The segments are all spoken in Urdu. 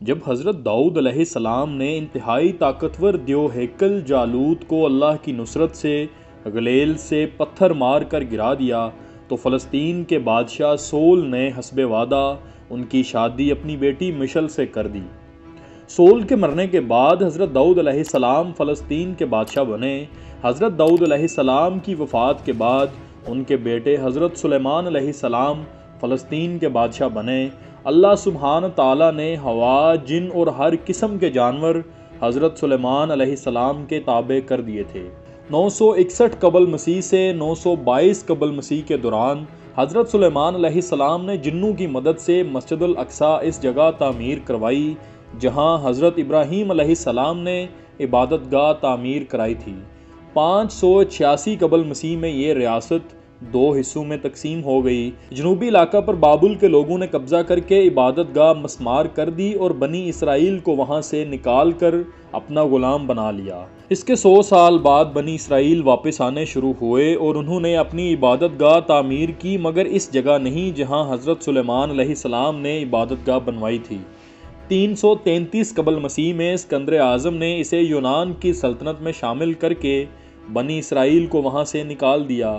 جب حضرت داؤد علیہ السلام نے انتہائی طاقتور دیو ہیکل جالوت کو اللہ کی نصرت سے غلیل سے پتھر مار کر گرا دیا تو فلسطین کے بادشاہ سول نے حسب وعدہ ان کی شادی اپنی بیٹی مشل سے کر دی۔ سول کے مرنے کے بعد حضرت داؤد علیہ السلام فلسطین کے بادشاہ بنے۔ حضرت داؤد علیہ السلام کی وفات کے بعد ان کے بیٹے حضرت سلیمان علیہ السلام فلسطین کے بادشاہ بنے۔ اللہ سبحانہ تعالیٰ نے ہوا، جن اور ہر قسم کے جانور حضرت سلیمان علیہ السلام کے تابع کر دیے تھے۔ 961 قبل مسیح سے 922 قبل مسیح کے دوران حضرت سلیمان علیہ السلام نے جنوں کی مدد سے مسجد الاقصیٰ اس جگہ تعمیر کروائی جہاں حضرت ابراہیم علیہ السلام نے عبادت گاہ تعمیر کرائی تھی۔ 586 قبل مسیح میں یہ ریاست 2 حصوں میں تقسیم ہو گئی۔ جنوبی علاقہ پر بابل کے لوگوں نے قبضہ کر کے عبادت گاہ مسمار کر دی اور بنی اسرائیل کو وہاں سے نکال کر اپنا غلام بنا لیا۔ اس کے 100 سال بعد بنی اسرائیل واپس آنے شروع ہوئے اور انہوں نے اپنی عبادت گاہ تعمیر کی، مگر اس جگہ نہیں جہاں حضرت سلیمان علیہ السلام نے عبادت گاہ بنوائی تھی۔ 333 قبل مسیح میں اسکندر اعظم نے اسے یونان کی سلطنت میں شامل کر کے بنی اسرائیل کو وہاں سے نکال دیا۔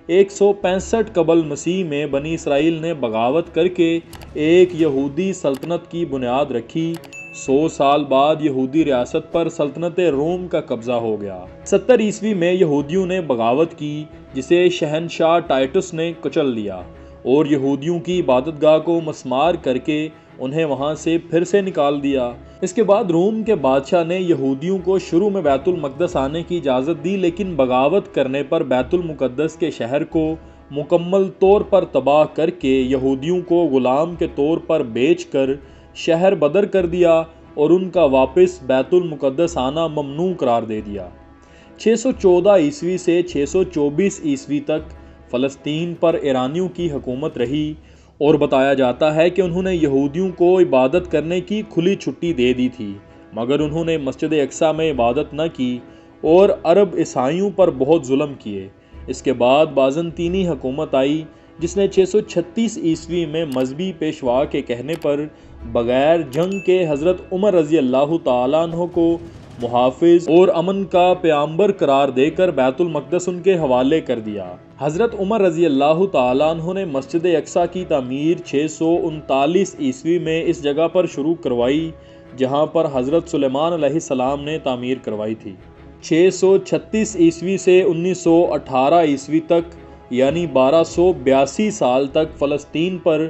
165 قبل مسیح میں بنی اسرائیل نے بغاوت کر کے ایک یہودی سلطنت کی بنیاد رکھی۔ 100 سال بعد یہودی ریاست پر سلطنت روم کا قبضہ ہو گیا۔ 70 عیسوی میں یہودیوں نے بغاوت کی جسے شہنشاہ ٹائٹس نے کچل دیا اور یہودیوں کی عبادت گاہ کو مسمار کر کے انہیں وہاں سے پھر سے نکال دیا۔ اس کے بعد روم کے بادشاہ نے یہودیوں کو شروع میں بیت المقدس آنے کی اجازت دی، لیکن بغاوت کرنے پر بیت المقدس کے شہر کو مکمل طور پر تباہ کر کے یہودیوں کو غلام کے طور پر بیچ کر شہر بدر کر دیا اور ان کا واپس بیت المقدس آنا ممنوع قرار دے دیا۔ 614 عیسوی سے 624 عیسوی تک فلسطین پر ایرانیوں کی حکومت رہی اور بتایا جاتا ہے کہ انہوں نے یہودیوں کو عبادت کرنے کی کھلی چھٹی دے دی تھی، مگر انہوں نے مسجد اقصیٰ میں عبادت نہ کی اور عرب عیسائیوں پر بہت ظلم کیے۔ اس کے بعد بازنطینی حکومت آئی جس نے 636 عیسوی میں مذہبی پیشوا کے کہنے پر بغیر جنگ کے حضرت عمر رضی اللہ تعالیٰ عنہ کو محافظ اور امن کا پیامبر قرار دے کر بیت المقدس ان کے حوالے کر دیا۔ حضرت عمر رضی اللہ تعالیٰ عنہ نے مسجد اقصیٰ کی تعمیر 639 عیسوی میں اس جگہ پر شروع کروائی جہاں پر حضرت سلیمان علیہ السلام نے تعمیر کروائی تھی۔ 636 عیسوی سے 1918 عیسوی تک یعنی 1282 سال تک فلسطین پر،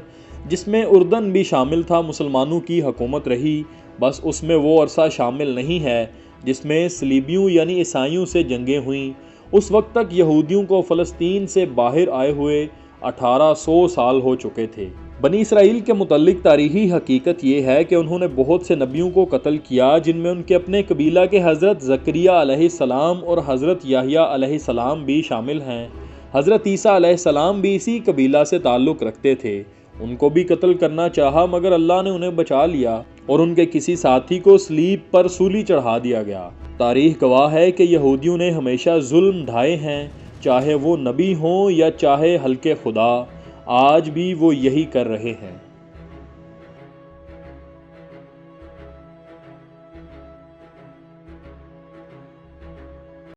جس میں اردن بھی شامل تھا، مسلمانوں کی حکومت رہی۔ بس اس میں وہ عرصہ شامل نہیں ہے جس میں صلیبیوں یعنی عیسائیوں سے جنگیں ہوئیں۔ اس وقت تک یہودیوں کو فلسطین سے باہر آئے ہوئے 1800 سال ہو چکے تھے۔ بنی اسرائیل کے متعلق تاریخی حقیقت یہ ہے کہ انہوں نے بہت سے نبیوں کو قتل کیا، جن میں ان کے اپنے قبیلہ کے حضرت زکریا علیہ السلام اور حضرت یحییٰ علیہ السلام بھی شامل ہیں۔ حضرت عیسیٰ علیہ السلام بھی اسی قبیلہ سے تعلق رکھتے تھے۔ ان کو بھی قتل کرنا چاہا مگر اللہ نے انہیں بچا لیا اور ان کے کسی ساتھی کو صلیب پر سولی چڑھا دیا گیا۔ تاریخ گواہ ہے کہ یہودیوں نے ہمیشہ ظلم ڈھائے ہیں، چاہے وہ نبی ہوں یا چاہے حلقے خدا، آج بھی وہ یہی کر رہے ہیں۔